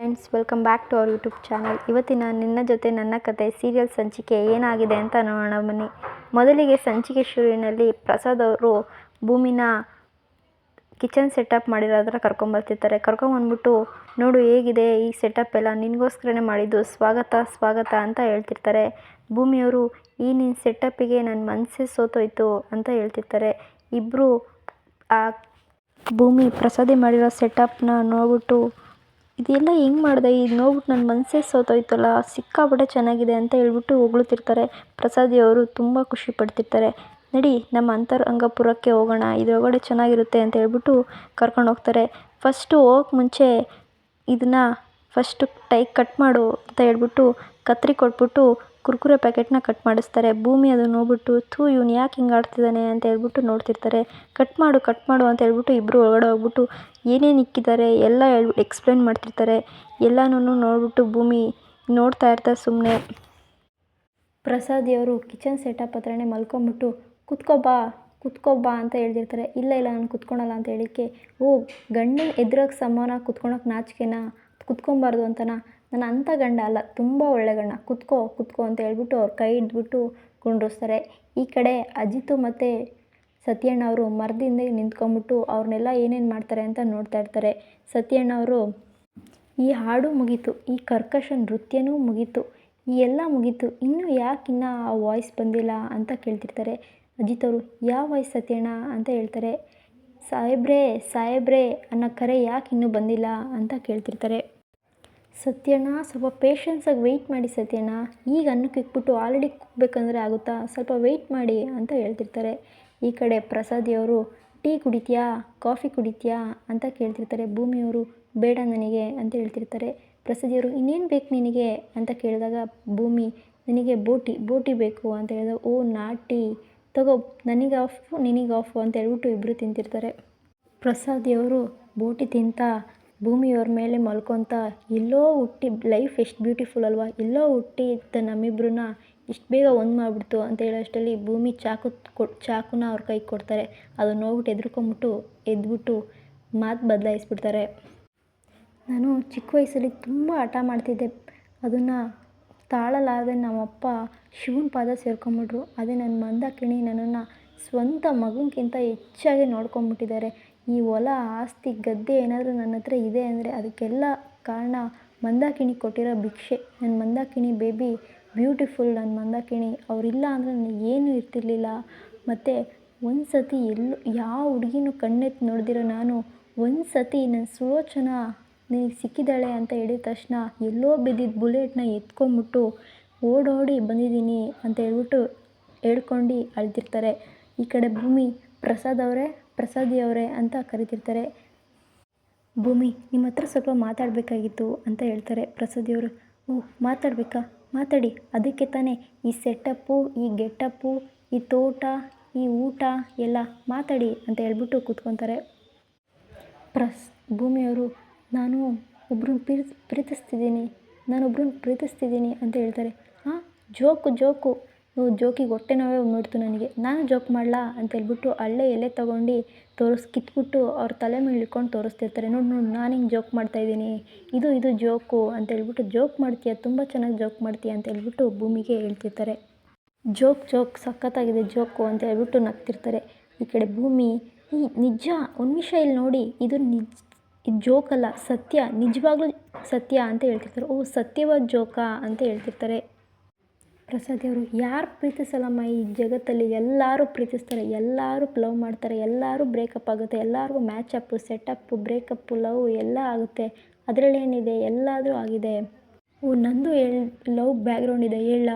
Friends, welcome back to our YouTube channel. ಇವತ್ತಿನ ನಿನ್ನ ಜೊತೆ ನನ್ನ ಕತೆ ಸೀರಿಯಲ್ ಸಂಚಿಕೆ ಏನಾಗಿದೆ ಅಂತ ನೋಡೋಣ ಬನ್ನಿ. ಮೊದಲಿಗೆ ಸಂಚಿಕೆ ಶುರುವಿನಲ್ಲಿ ಪ್ರಸಾದ್ ಅವರು ಭೂಮಿನ ಕಿಚನ್ ಸೆಟಪ್ ಮಾಡಿರೋದ್ರ ಕರ್ಕೊಂಬರ್ತಿರ್ತಾರೆ. ಕರ್ಕೊಂಬಂದ್ಬಿಟ್ಟು ನೋಡು ಹೇಗಿದೆ ಈ ಸೆಟಪ್ ಎಲ್ಲ ನಿನಗೋಸ್ಕರನೇ ಮಾಡಿದ್ದು, ಸ್ವಾಗತ ಅಂತ ಹೇಳ್ತಿರ್ತಾರೆ. ಭೂಮಿಯವರು ಈ ನಿನ್ನ ಸೆಟಪ್ಪಿಗೆ ನನ್ನ ಮನಸ್ಸೇ ಸೋತೋಯ್ತು ಅಂತ ಹೇಳ್ತಿರ್ತಾರೆ. ಇಬ್ಬರು ಆ ಭೂಮಿ ಪ್ರಸಾದಿ ಮಾಡಿರೋ ಸೆಟಪ್ನ ನೋಡ್ಬಿಟ್ಟು ಇದೆಲ್ಲ ಹೆಂಗೆ ಮಾಡಿದೆ, ಇದು ನೋಡ್ಬಿಟ್ಟು ನನ್ನ ಮನಸ್ಸೇ ಸೋತೋಯ್ತಲ್ಲ, ಸಿಕ್ಕಾಪಟ್ಟೆ ಚೆನ್ನಾಗಿದೆ ಅಂತ ಹೇಳ್ಬಿಟ್ಟು ಹೊಗಳುತ್ತಿರ್ತಾರೆ. ಪ್ರಸಾದಿಯವರು ತುಂಬ ಖುಷಿ ಪಡ್ತಿರ್ತಾರೆ. ನಡಿ ನಮ್ಮ ಅಂತರಂಗಪುರಕ್ಕೆ ಹೋಗೋಣ, ಇದರೊಳಗಡೆ ಚೆನ್ನಾಗಿರುತ್ತೆ ಅಂತ ಹೇಳ್ಬಿಟ್ಟು ಕರ್ಕೊಂಡು ಹೋಗ್ತಾರೆ. ಫಸ್ಟು ಹೋಗಕ್ಕೆ ಮುಂಚೆ ಇದನ್ನು ಫಸ್ಟು ಕಟ್ ಮಾಡು ಅಂತ ಹೇಳ್ಬಿಟ್ಟು ಕತ್ರಿ ಕೊಟ್ಬಿಟ್ಟು ಕುರ್ಕುರೆ ಪ್ಯಾಕೆಟ್ನ ಕಟ್ ಮಾಡಿಸ್ತಾರೆ. ಭೂಮಿ ಅದನ್ನು ನೋಡ್ಬಿಟ್ಟು ಇವನು ಯಾಕೆ ಹಿಂಗೆ ಆಡ್ತಿದ್ದಾನೆ ಅಂತ ಹೇಳ್ಬಿಟ್ಟು ನೋಡ್ತಿರ್ತಾರೆ. ಕಟ್ ಮಾಡು ಅಂತ ಹೇಳ್ಬಿಟ್ಟು ಇಬ್ಬರು ಒಳಗಡೆ ಹೋಗ್ಬಿಟ್ಟು ಏನೇನು ಇಕ್ಕಿದ್ದಾರೆ ಎಲ್ಲ ಎಕ್ಸ್ಪ್ಲೇನ್ ಮಾಡ್ತಿರ್ತಾರೆ. ಎಲ್ಲನೂ ನೋಡ್ಬಿಟ್ಟು ಭೂಮಿ ನೋಡ್ತಾ ಇರ್ತಾರೆ ಸುಮ್ಮನೆ. ಪ್ರಸಾದಿಯವರು ಕಿಚನ್ ಸೆಟಪ್ ಹತ್ರನೇ ಮಲ್ಕೊಂಬಿಟ್ಟು ಕುತ್ಕೋ ಬಾ ಅಂತ ಹೇಳ್ತಿರ್ತಾರೆ. ಇಲ್ಲ ನಾನು ಕುತ್ಕೊಳಲ್ಲ ಅಂತ ಹೇಳಿಕ್ಕೆ, ಗಂಡನ ಎದುರಾಗ ಸಮಾನ ಕುತ್ಕೊಳಕ್ಕೆ ನಾಚಿಕೆನಾ, ಕುತ್ಕೊಬಾರ್ದು ಅಂತನಾ? ನಾನು ಅಂಥ ಗಂಡ ಅಲ್ಲ, ತುಂಬ ಒಳ್ಳೆ ಗಂಡ, ಕುತ್ಕೋ ಅಂತ ಹೇಳ್ಬಿಟ್ಟು ಅವ್ರ ಕೈ ಹಿಡಿದ್ಬಿಟ್ಟು ಕುಂಡ್ರಿಸ್ತಾರೆ. ಈ ಕಡೆ ಅಜಿತು ಮತ್ತು ಸತ್ಯಣ್ಣ ಅವರು ಮರದಿಂದ ನಿಂತ್ಕೊಂಡ್ಬಿಟ್ಟು ಅವ್ರನ್ನೆಲ್ಲ ಏನೇನು ಮಾಡ್ತಾರೆ ಅಂತ ನೋಡ್ತಾ ಇರ್ತಾರೆ. ಸತ್ಯಣ್ಣ ಅವರು ಈ ಹಾಡು ಮುಗೀತು, ಈ ಕರ್ಕಶ ನೃತ್ಯನೂ ಮುಗೀತು, ಈ ಎಲ್ಲ ಮುಗೀತು, ಇನ್ನೂ ಯಾಕಿನ್ನ ಆ ವಾಯ್ಸ್ ಬಂದಿಲ್ಲ ಅಂತ ಕೇಳ್ತಿರ್ತಾರೆ. ಅಜಿತ್ ಅವರು ಯಾವ ವಾಯ್ಸ್ ಸತ್ಯಣ್ಣ ಅಂತ ಹೇಳ್ತಾರೆ. ಸಾಹೇಬ್ರೇ ಅನ್ನೋ ಕರೆ ಯಾಕೆ ಇನ್ನೂ ಬಂದಿಲ್ಲ ಅಂತ ಕೇಳ್ತಿರ್ತಾರೆ. ಸತ್ಯಣ್ಣ ಸ್ವಲ್ಪ ಪೇಷನ್ಸಾಗಿ ವೆಯ್ಟ್ ಮಾಡಿ ಸತ್ಯಣ್ಣ, ಈಗ ಅನ್ನಕ್ಕೆ ಇಕ್ಬಿಟ್ಟು ಆಲ್ರೆಡಿ ಕುಗ್ಬೇಕಂದ್ರೆ ಆಗುತ್ತಾ, ಸ್ವಲ್ಪ ವೆಯ್ಟ್ ಮಾಡಿ ಅಂತ ಹೇಳ್ತಿರ್ತಾರೆ. ಈ ಕಡೆ ಪ್ರಸಾದಿಯವರು ಟೀ ಕುಡಿತೀಯಾ, ಕಾಫಿ ಕುಡಿತೀಯಾ ಅಂತ ಕೇಳ್ತಿರ್ತಾರೆ. ಭೂಮಿಯವರು ಬೇಡ ನನಗೆ ಅಂತ ಹೇಳ್ತಿರ್ತಾರೆ. ಪ್ರಸಾದಿಯವರು ಇನ್ನೇನು ಬೇಕು ನಿನಗೆ ಅಂತ ಕೇಳಿದಾಗ ಭೂಮಿ ನನಗೆ ಬೋಟಿ ಬೇಕು ಅಂತ ಹೇಳಿದಾಗ ನಾಟಿ ತಗೋ, ನನಗೆ ಆಫು ನಿನಗೆ ಆಫು ಅಂತ ಹೇಳ್ಬಿಟ್ಟು ಇಬ್ಬರು ತಿಂತಿರ್ತಾರೆ. ಪ್ರಸಾದಿಯವರು ಬೋಟಿ ತಿಂತಾ ಭೂಮಿಯವ್ರ ಮೇಲೆ ಮಲ್ಕೊತ ಎಲ್ಲೋ ಹುಟ್ಟಿ ಲೈಫ್ ಎಷ್ಟು ಬ್ಯೂಟಿಫುಲ್ ಅಲ್ವಾ, ಎಲ್ಲೋ ಹುಟ್ಟಿದ್ದ ನಮ್ಮಿಬ್ಬರನ್ನ ಇಷ್ಟು ಬೇಗ ಒಂದು ಮಾಡಿಬಿಡ್ತು ಅಂತ ಹೇಳೋಷ್ಟರಲ್ಲಿ ಭೂಮಿ ಚಾಕುನ ಅವ್ರ ಕೈಗೆ ಕೊಡ್ತಾರೆ. ಅದನ್ನು ನೋಡ್ಬಿಟ್ಟು ಎದ್ರುಕೊಂಬಿಟ್ಟು ಎದ್ಬಿಟ್ಟು ಮಾತು ಬದಲಾಯಿಸ್ಬಿಡ್ತಾರೆ. ನಾನು ಚಿಕ್ಕ ವಯಸ್ಸಲ್ಲಿ ತುಂಬ ಹಠ ಮಾಡ್ತಿದ್ದೆ, ಅದನ್ನು ತಾಳಲಾರದೆ ನಮ್ಮಪ್ಪ ಶಿವನ ಪಾದ ಸೇರ್ಕೊಂಬಿಟ್ರು. ಅದೇ ನನ್ನ ಮಂದಾಕಿಣಿ ನನ್ನನ್ನು ಸ್ವಂತ ಮಗನಿಗಿಂತ ಹೆಚ್ಚಾಗಿ ನೋಡ್ಕೊಂಬಿಟ್ಟಿದ್ದಾರೆ. ಈ ಹೊಲ ಆಸ್ತಿ ಗದ್ದೆ ಏನಾದರೂ ನನ್ನ ಹತ್ರ ಇದೆ ಅಂದರೆ ಅದಕ್ಕೆಲ್ಲ ಕಾರಣ ಮಂದಾಕಿಣಿ ಕೊಟ್ಟಿರೋ ಭಿಕ್ಷೆ. ನನ್ನ ಮಂದಾಕಿಣಿ ಬೇಬಿ ಬ್ಯೂಟಿಫುಲ್, ನನ್ನ ಮಂದಾಕಿಣಿ ಅವರಿಲ್ಲ ಅಂದರೆ ನನಗೆ ಏನೂ ಇರ್ತಿರ್ಲಿಲ್ಲ. ಮತ್ತು ಒಂದು ಸತಿ ಯಾವ ಹುಡುಗಿನೂ ಕಣ್ಣೆತ್ತಿ ನೋಡ್ದಿರೋ ನಾನು ಒಂದು ಸತಿ ನನ್ನ ಸುಲೋಚನಾ ನಿನಗೆ ಸಿಕ್ಕಿದ್ದಾಳೆ ಅಂತ ಹೇಳಿದ ತಕ್ಷಣ ಎಲ್ಲೋ ಬಿದ್ದಿದ್ದ ಬುಲೆಟ್ನ ಎತ್ಕೊಂಬಿಟ್ಟು ಓಡೋಡಿ ಬಂದಿದ್ದೀನಿ ಅಂತ ಹೇಳ್ಬಿಟ್ಟು ಹೇಳ್ಕೊಂಡು ಅಳ್ತಿರ್ತಾರೆ. ಈ ಕಡೆ ಭೂಮಿ ಪ್ರಸಾದಿಯವರೇ ಅಂತ ಕರಿತಿರ್ತಾರೆ. ಭೂಮಿ ನಿಮ್ಮ ಹತ್ರ ಸ್ವಲ್ಪ ಮಾತಾಡಬೇಕಾಗಿತ್ತು ಅಂತ ಹೇಳ್ತಾರೆ. ಪ್ರಸಾದಿಯವರು ಮಾತಾಡಬೇಕಾ, ಮಾತಾಡಿ, ಅದಕ್ಕೆ ತಾನೇ ಈ ಸೆಟಪ್ಪು, ಈ ಗೆಟಪ್ಪು, ಈ ತೋಟ, ಈ ಊಟ ಎಲ್ಲ ಮಾತಾಡಿ ಅಂತ ಹೇಳ್ಬಿಟ್ಟು ಕೂತ್ಕೊತಾರೆ. ಭೂಮಿಯವರು ನಾನು ಒಬ್ರನ್ನ ಪ್ರೀತಿಸ್ತಿದ್ದೀನಿ ಅಂತ ಹೇಳ್ತಾರೆ. ಜೋಕು ಜೋಕಿಗೆ ಹೊಟ್ಟೆ ನೋವೇ ನೋಡ್ತು ನನಗೆ, ನಾನು ಜೋಕ್ ಮಾಡಲಾ ಅಂತ ಹೇಳ್ಬಿಟ್ಟು ಹಳ್ಳೆ ಎಲೆ ತೊಗೊಂಡು ಕಿತ್ಬಿಟ್ಟು ಅವ್ರ ತಲೆ ಮೇಲೆ ಇಟ್ಕೊಂಡು ತೋರಿಸ್ತಿರ್ತಾರೆ. ನೋಡು ನಾನು ಹಿಂಗೆ ಜೋಕ್ ಮಾಡ್ತಾಯಿದ್ದೀನಿ, ಇದು ಜೋಕು ಅಂತ ಹೇಳ್ಬಿಟ್ಟು, ಜೋಕ್ ಮಾಡ್ತೀಯ, ತುಂಬ ಚೆನ್ನಾಗಿ ಜೋಕ್ ಮಾಡ್ತೀಯ ಅಂತ ಹೇಳ್ಬಿಟ್ಟು ಭೂಮಿಗೆ ಹೇಳ್ತಿರ್ತಾರೆ. ಜೋಕ್ ಸಖತ್ತಾಗಿದೆ ಜೋಕು ಅಂತ ಹೇಳ್ಬಿಟ್ಟು ನಗ್ತಿರ್ತಾರೆ. ಈ ಕಡೆ ಭೂಮಿ ನಿಜ, ಒಂದು ನಿಮಿಷ ಇಲ್ಲಿ ನೋಡಿ, ಇದು ಜೋಕಲ್ಲ, ಸತ್ಯ, ನಿಜವಾಗ್ಲೂ ಸತ್ಯ ಅಂತ ಹೇಳ್ತಿರ್ತಾರೆ. ಸತ್ಯವಾದ ಜೋಕಾ ಅಂತ ಹೇಳ್ತಿರ್ತಾರೆ. ಪ್ರಸಾದಿಯವರು ಯಾರು ಪ್ರೀತಿಸಲ್ಲಮ್ಮ ಈ ಜಗತ್ತಲ್ಲಿ, ಎಲ್ಲರೂ ಪ್ರೀತಿಸ್ತಾರೆ, ಎಲ್ಲರೂ ಲವ್ ಮಾಡ್ತಾರೆ, ಎಲ್ಲರೂ ಬ್ರೇಕಪ್ ಆಗುತ್ತೆ, ಎಲ್ಲರಿಗೂ ಮ್ಯಾಚಪ್ಪು, ಸೆಟಪ್ಪು, ಬ್ರೇಕಪ್ಪು, ಲವ್ ಎಲ್ಲ ಆಗುತ್ತೆ, ಅದರಲ್ಲೇನಿದೆ, ಎಲ್ಲಾದರೂ ಆಗಿದೆ. ನಂದು ಲವ್ ಬ್ಯಾಕ್ಗ್ರೌಂಡ್ ಇದೆ ಹೇಳ.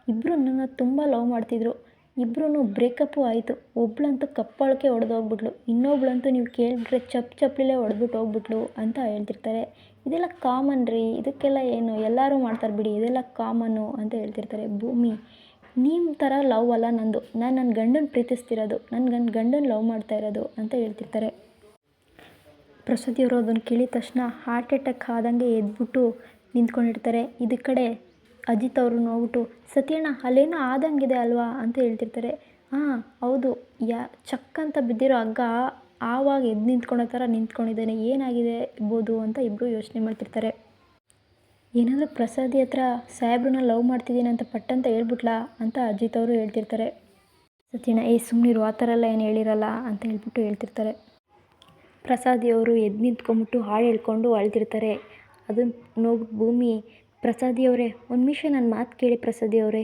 ಇಬ್ಬರು ನನ್ನ ತುಂಬ ಲವ್ ಮಾಡ್ತಿದ್ರು, ಇಬ್ಬರೂ ಬ್ರೇಕಪ್ಪು ಆಯಿತು. ಒಬ್ಳಂತೂ ಕಪ್ಪಳಕ್ಕೆ ಹೊಡೆದೋಗ್ಬಿಟ್ಲು, ಇನ್ನೊಬ್ಳಂತೂ ನೀವು ಕೇಳಿದ್ರೆ ಚಪ್ಪಲಿಲೇ ಹೊಡೆದ್ಬಿಟ್ಟು ಹೋಗ್ಬಿಟ್ಲು ಅಂತ ಹೇಳ್ತಿರ್ತಾರೆ. ಇದೆಲ್ಲ ಕಾಮನ್ ರೀ, ಇದಕ್ಕೆಲ್ಲ ಏನು, ಎಲ್ಲರೂ ಮಾಡ್ತಾರೆ ಬಿಡಿ, ಇದೆಲ್ಲ ಕಾಮನ್ನು ಅಂತ ಹೇಳ್ತಿರ್ತಾರೆ. ಭೂಮಿ ನಿಮ್ಮ ಥರ ಲವ್ ಅಲ್ಲ ನಂದು, ನಾನು ನನ್ನ ಗಂಡನ ಪ್ರೀತಿಸ್ತಿರೋದು, ನನ್ನ ಗಂಡನ ಲವ್ ಮಾಡ್ತಾ ಇರೋದು ಅಂತ ಹೇಳ್ತಿರ್ತಾರೆ. ಪ್ರಸಾದಿಯವರು ಅದನ್ನು ಕೇಳಿದ ತಕ್ಷಣ ಹಾರ್ಟ್ ಅಟ್ಯಾಕ್ ಆದಂಗೆ ಎದ್ಬಿಟ್ಟು ನಿಂತ್ಕೊಂಡಿರ್ತಾರೆ. ಇದ್ರ ಕಡೆ ಅಜಿತ್ ಅವರು ನೋಡ್ಬಿಟ್ಟು ಸತ್ಯಣ್ಣ ಅಲ್ಲೇನೋ ಆದಂಗಿದೆ ಅಲ್ವಾ ಅಂತ ಹೇಳ್ತಿರ್ತಾರೆ. ಹೌದು, ಚಕ್ಕಂತ ಬಿದ್ದಿರೋ ಹಗ್ಗ ಆವಾಗ ಎದ್ದು ನಿಂತ್ಕೊಳ್ಳೋ ಥರ ನಿಂತ್ಕೊಂಡಿದ್ದಾನೆ, ಏನಾಗಿದೆ ಇರ್ಬೋದು ಅಂತ ಇಬ್ಬರು ಯೋಚನೆ ಮಾಡ್ತಿರ್ತಾರೆ. ಏನಾದರೂ ಪ್ರಸಾದಿ ಹತ್ರ ಸಾಹೇಬ್ರನ್ನ ಲವ್ ಮಾಡ್ತಿದ್ದೀನಿ ಅಂತ ಪಟ್ಟಂತ ಹೇಳ್ಬಿಟ್ಲಾ ಅಂತ ಅಜಿತ್ ಅವರು ಹೇಳ್ತಿರ್ತಾರೆ. ಸತ್ಯಣ್ಣ ಸುಮ್ಮನಿರು, ಆ ಥರ ಎಲ್ಲ ಏನು ಹೇಳಿರಲ್ಲ ಅಂತ ಹೇಳ್ಬಿಟ್ಟು ಹೇಳ್ತಿರ್ತಾರೆ. ಪ್ರಸಾದಿ ಅವರು ಎದ್ದು ನಿಂತ್ಕೊಂಡ್ಬಿಟ್ಟು ಹಾಡು ಹೇಳ್ಕೊಂಡು ಅಳ್ತಿರ್ತಾರೆ. ಅದನ್ನು ನೋಡ್ಬಿಟ್ಟು ಭೂಮಿ, ಪ್ರಸಾದಿ ಅವರೇ ಒಂದು ನಿಮಿಷ ನನ್ನ ಮಾತು ಕೇಳಿ ಪ್ರಸಾದಿ ಅವರೇ,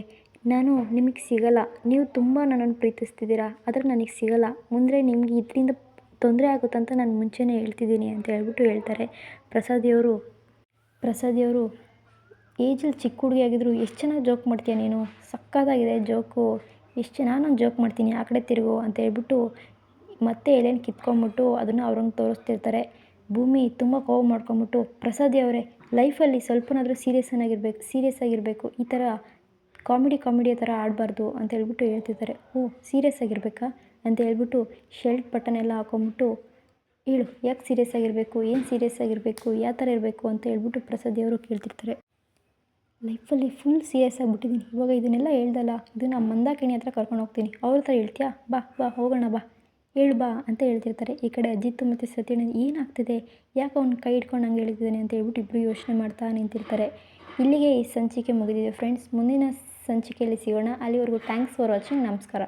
ನಾನು ನಿಮಗೆ ಸಿಗಲ್ಲ, ನೀವು ತುಂಬ ನನ್ನನ್ನು ಪ್ರೀತಿಸ್ತಿದ್ದೀರಾ, ಆದರೆ ನನಗೆ ಸಿಗಲ್ಲ, ಮುಂದೆ ನಿಮಗೆ ಇದರಿಂದ ತೊಂದರೆ ಆಗುತ್ತಂತ ನಾನು ಮುಂಚೆನೇ ಹೇಳ್ತಿದ್ದೀನಿ ಅಂತ ಹೇಳ್ಬಿಟ್ಟು ಹೇಳ್ತಾರೆ. ಪ್ರಸಾದಿ ಅವರು ಏಜಲ್ಲಿ ಚಿಕ್ಕ ಹುಡುಗಿಯಾಗಿದ್ರು ಎಷ್ಟು ಚೆನ್ನಾಗಿ ಜೋಕ್ ಮಾಡ್ತೀಯ ನೀನು, ಸಕ್ಕತ್ತಾಗಿದೆ ಜೋಕು, ನಾನೊಂದು ಜೋಕ್ ಮಾಡ್ತೀನಿ, ಆ ಕಡೆ ತಿರುಗು ಅಂತ ಹೇಳ್ಬಿಟ್ಟು ಮತ್ತೆ ಎಲೆನ ಕಿತ್ಕೊಂಡ್ಬಿಟ್ಟು ಅದನ್ನು ಅವ್ರಂಗೆ ತೋರಿಸ್ತಿರ್ತಾರೆ. ಭೂಮಿ ತುಂಬ ಕೋಪ ಮಾಡ್ಕೊಂಬಿಟ್ಟು, ಪ್ರಸಾದಿ ಅವರೇ ಲೈಫಲ್ಲಿ ಸ್ವಲ್ಪನಾದರೂ ಸೀರಿಯಸ್ ಆಗಿರಬೇಕು, ಈ ಥರ ಕಾಮಿಡಿ ಥರ ಆಡಬಾರ್ದು ಅಂತ ಹೇಳ್ಬಿಟ್ಟು ಹೇಳ್ತಿರ್ತಾರೆ. ಸೀರಿಯಸ್ ಆಗಿರಬೇಕಾ ಅಂತ ಹೇಳ್ಬಿಟ್ಟು ಶರ್ಟ್ ಬಟನ್ ಎಲ್ಲ ಹಾಕೊಂಬಿಟ್ಟು, ಹೇಳು ಯಾಕೆ ಸೀರಿಯಸ್ ಆಗಿರಬೇಕು, ಏನು ಸೀರಿಯಸ್ ಆಗಿರಬೇಕು, ಯಾವ ಥರ ಇರಬೇಕು ಅಂತ ಹೇಳ್ಬಿಟ್ಟು ಪ್ರಸಾದಿ ಅವರು ಕೇಳ್ತಿರ್ತಾರೆ. ಲೈಫಲ್ಲಿ ಫುಲ್ ಸೀರಿಯಸ್ ಆಗಿಬಿಟ್ಟಿದ್ದೀನಿ, ಇವಾಗ ಇದನ್ನೆಲ್ಲ ಹೇಳ್ದಲ್ಲ, ಇದನ್ನು ಮಂದಾಕಿಣಿ ಹತ್ರ ಕರ್ಕೊಂಡು ಹೋಗ್ತೀನಿ, ಅವ್ರ ಹತ್ರ ಹೇಳ್ತೀಯಾ, ಬಾ ಹೋಗೋಣ ಬಾ, ಹೇಳು ಬಾ ಅಂತ ಹೇಳ್ತಿರ್ತಾರೆ. ಈ ಕಡೆ ಅಜಿತ್ ಮತ್ತು ಸತ್ಯಣ್ಣ ಏನಾಗ್ತಿದೆ, ಯಾಕೆ ಅವ್ನ ಕೈ ಹಿಡ್ಕೊಂಡು ಹಂಗೆ ಹೇಳ್ತಿದ್ದಾನೆ ಅಂತ ಹೇಳ್ಬಿಟ್ಟು ಇಬ್ಬರು ಯೋಚನೆ ಮಾಡ್ತಾ ನಿಂತಿರ್ತಾರೆ. ಇಲ್ಲಿಗೆ ಈ ಸಂಚಿಕೆ ಮುಗಿದಿದೆ ಫ್ರೆಂಡ್ಸ್. ಮುಂದಿನ ಸಂಚಿಕೆಯಲ್ಲಿ ಸಿಗೋಣ. ಅಲ್ಲಿವರೆಗೂ ಥ್ಯಾಂಕ್ಸ್ ಫಾರ್ ವಾಚಿಂಗ್. ನಮಸ್ಕಾರ.